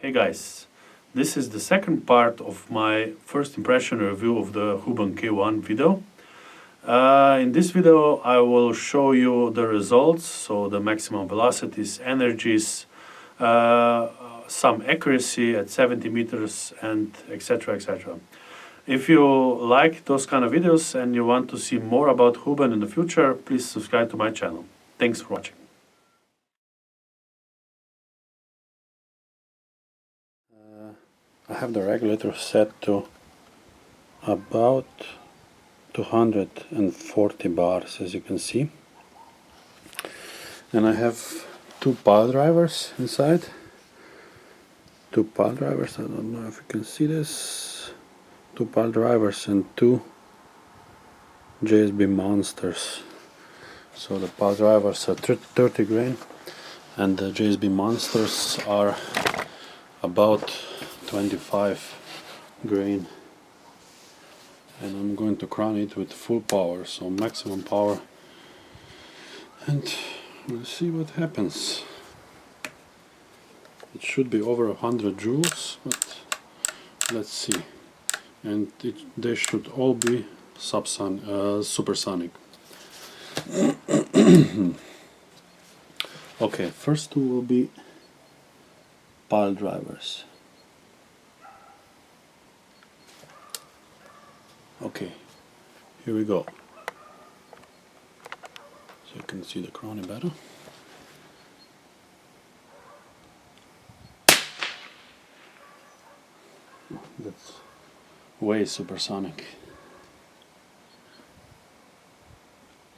Hey guys, this is the second part of my first impression review of the Huben K1 video. In this video I will show you the results, so the maximum velocities, energies, some accuracy at 70 meters and etc. etc. If you like those kind of videos and you want to see more about Huben in the future, please subscribe to my channel. Thanks for watching. I have the regulator set to about 240 bars, as you can see, and I have two pile drivers inside. Two pile drivers, I don't know if you can see this. Two pile drivers and two JSB monsters. So the pile drivers are 30 grain and the JSB monsters are about 25 grain, and I'm going to crown it with full power, so maximum power, and we'll see what happens. It should be over 100 joules, but let's see. And they should all be supersonic. Okay, first two will be pile drivers. Okay, here we go. So you can see the crony better. That's way supersonic.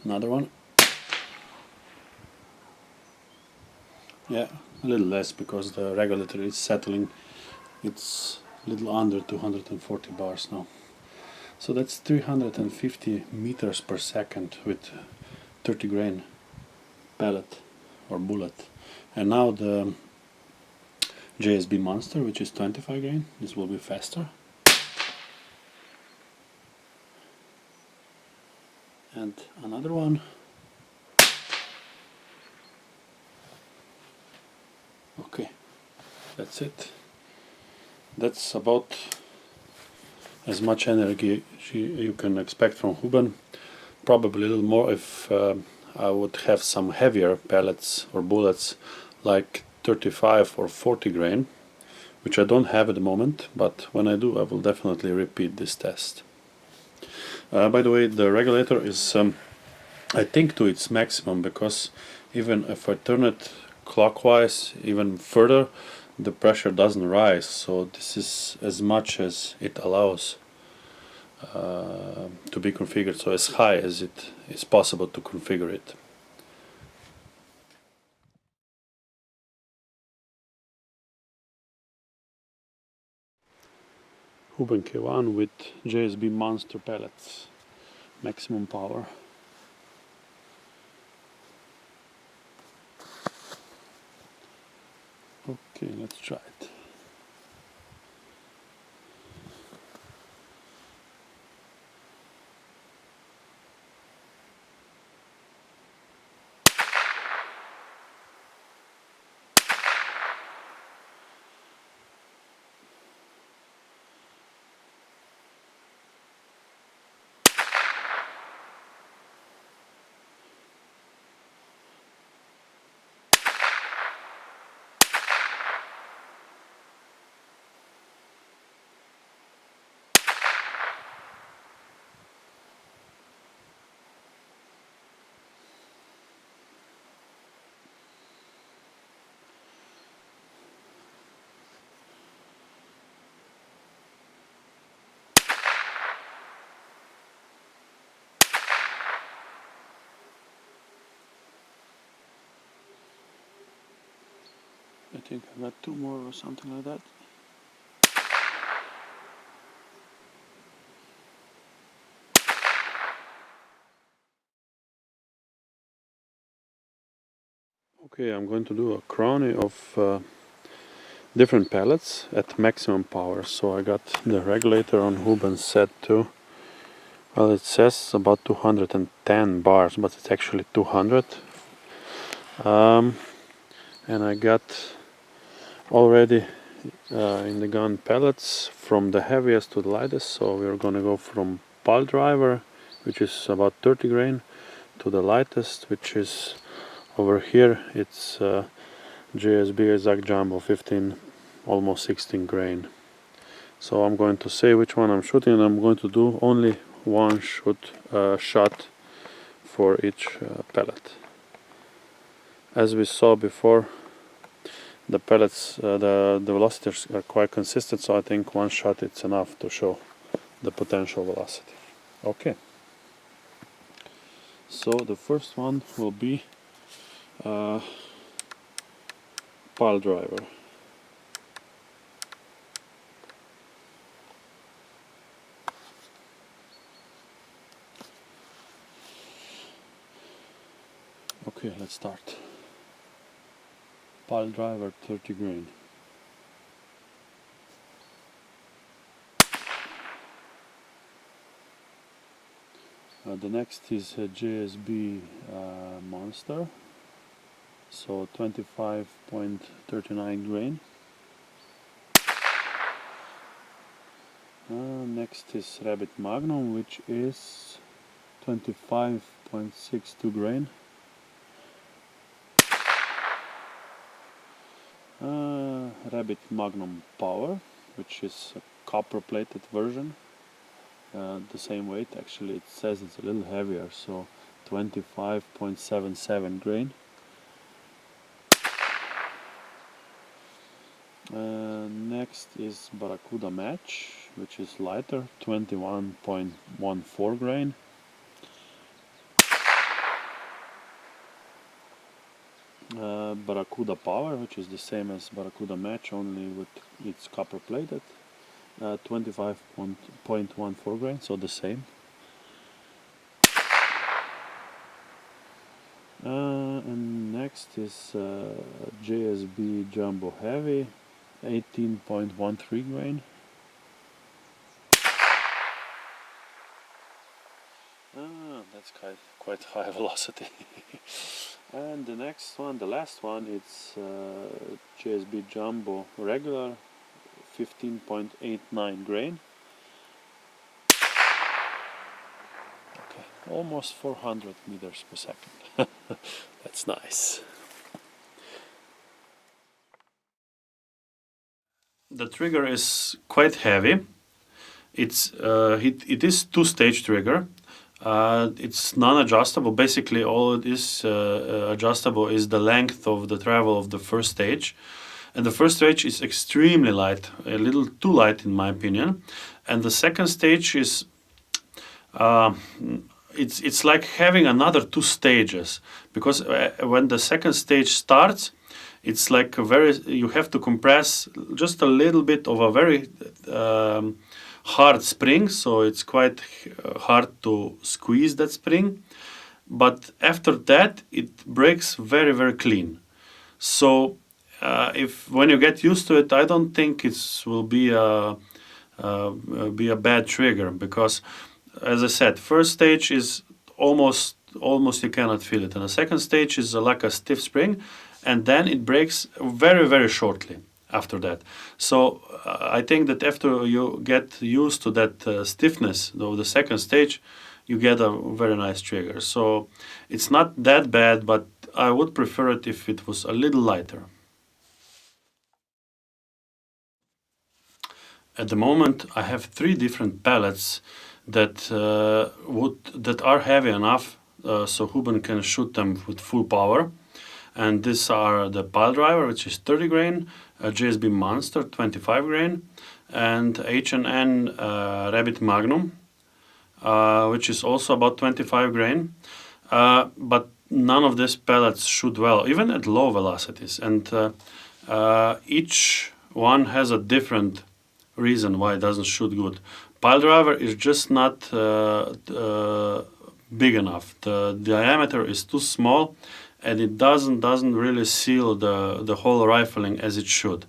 Another one. Yeah, a little less because the regulator is settling. It's a little under 240 bars now. So that's 350 meters per second with 30 grain pellet or bullet. And now the JSB monster, which is 25 grain, this will be faster. And another one. Okay, that's it. That's about as much energy you can expect from Huben. Probably a little more if I would have some heavier pellets or bullets like 35 or 40 grain, which I don't have at the moment, but when I do I will definitely repeat this test. By the way, the regulator is I think to its maximum, because even if I turn it clockwise even further, the pressure doesn't rise, so this is as much as it allows to be configured, so as high as it is possible to configure it. Huben K1 with JSB monster pellets, maximum power. Okay, let's try it. I think I got two more or something like that. Okay, I'm going to do a crony of different pellets at maximum power. So I got the regulator on Huben set to, well, it says about 210 bars, but it's actually 200. And I got already in the gun pellets from the heaviest to the lightest. So we're gonna go from pile driver, which is about 30 grain, to the lightest, which is over here. It's JSB exact jumbo 15, almost 16 grain. So I'm going to say which one I'm shooting, and I'm going to do only one shot for each pellet. As we saw before, the pellets, the velocities are quite consistent, so I think one shot it's enough to show the potential velocity. Okay. So the first one will be pile driver. Okay, let's start. Pile driver 30 grain. The next is a JSB Monster, so 25.39 grain. Next is Rabbit Magnum, which is 25.62 grain. Rabbit Magnum Power, which is a copper plated version. The same weight, actually it says it's a little heavier, so 25.77 grain. Next is Barracuda Match, which is lighter, 21.14 grain. Barracuda Power, which is the same as Barracuda Match, only with it's copper plated, 25.14 grain, so the same. And next is JSB Jumbo Heavy, 18.13 grain. That's quite high velocity. And the next one, the last one, it's JSB Jumbo Regular, 15.89 grain. Okay, almost 400 meters per second. That's nice. The trigger is quite heavy. It is two-stage trigger. It's non-adjustable. Basically, all it is adjustable is the length of the travel of the first stage. And the first stage is extremely light, a little too light in my opinion. And the second stage is, it's like having another two stages, because when the second stage starts, it's like you have to compress just a little bit of a very hard spring, so it's quite hard to squeeze that spring. But after that, it breaks very, very clean. So when you get used to it, I don't think it will be a bad trigger, because, as I said, first stage is almost you cannot feel it, and the second stage is like a stiff spring, and then it breaks very, very shortly after that. So I think that after you get used to that stiffness of the second stage, you get a very nice trigger. So it's not that bad, but I would prefer it if it was a little lighter. At the moment, I have 3 different pellets that are heavy enough so Huben can shoot them with full power. And these are the pile driver, which is 30 grain, JSB Monster 25 grain, and H&N Rabbit Magnum, which is also about 25 grain. But none of these pellets shoot well, even at low velocities. And each one has a different reason why it doesn't shoot good. Pile driver is just not big enough. The diameter is too small, and it doesn't really seal the whole rifling as it should.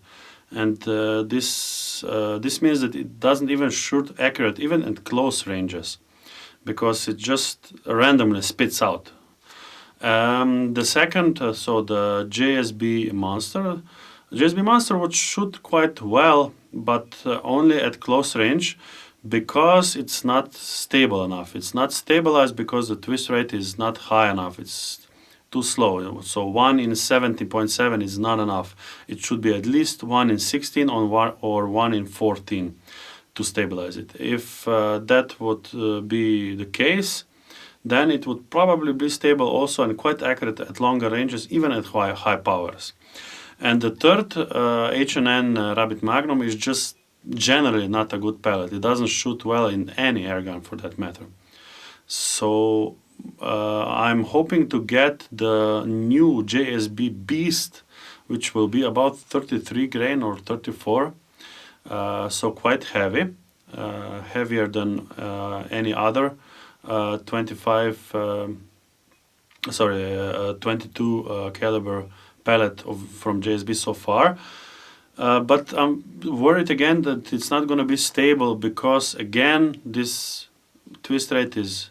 And this means that it doesn't even shoot accurate even at close ranges, because it just randomly spits out. The second, so the JSB Monster, JSB Master would shoot quite well, but only at close range, because it's not stable enough. It's not stabilized because the twist rate is not high enough. It's too slow. So 1 in 70.7 is not enough. It should be at least 1 in 16 or 1 in 14 to stabilize it. If that would be the case, then it would probably be stable also and quite accurate at longer ranges, even at high powers. And the third H&N Rabbit Magnum is just generally not a good pellet. It doesn't shoot well in any airgun for that matter. So I'm hoping to get the new JSB Beast, which will be about 33 grain or 34, so quite heavy, heavier than any other 22 caliber pellet from JSB so far. But I'm worried again that it's not going to be stable, because again this twist rate is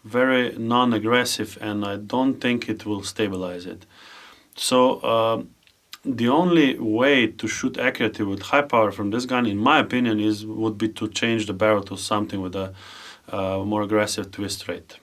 very non-aggressive and I don't think it will stabilize it. So the only way to shoot accurately with high power from this gun, in my opinion, would be to change the barrel to something with a more aggressive twist rate.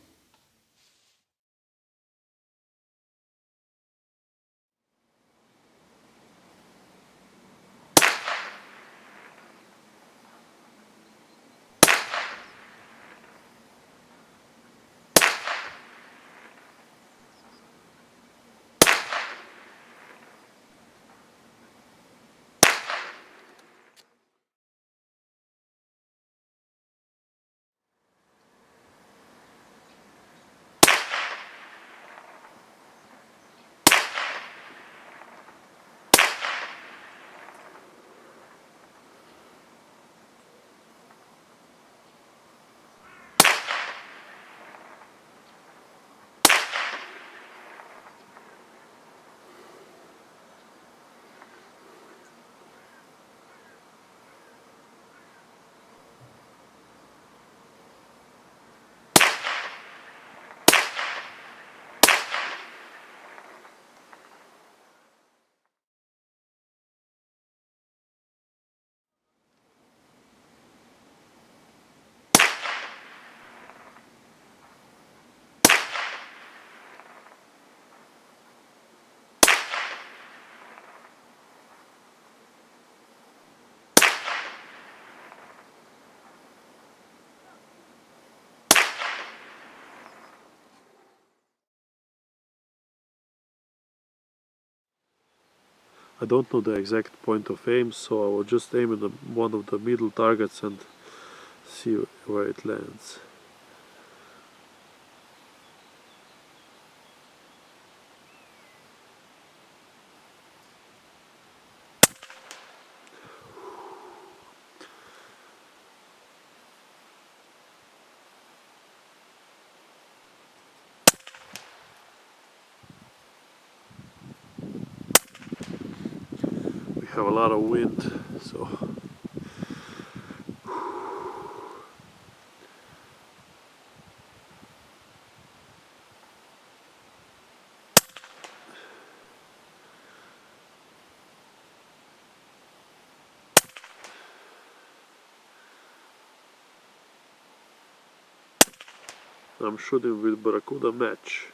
I don't know the exact point of aim, so I will just aim at one of the middle targets and see where it lands. We have a lot of wind, so I'm shooting with Barracuda match.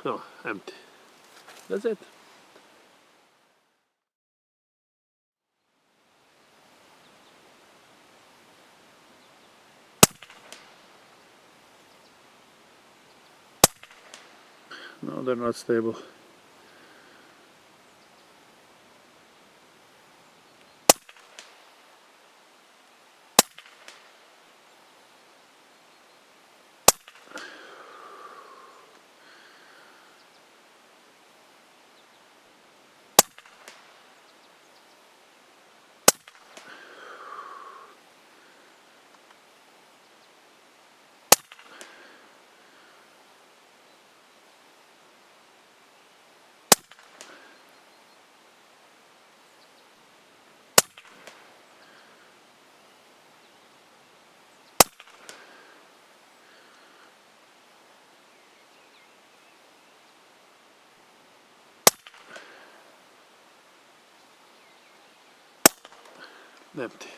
Oh, empty. That's it. No, they're not stable. Empty.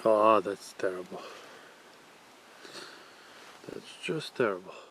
Oh, that's terrible. That's just terrible.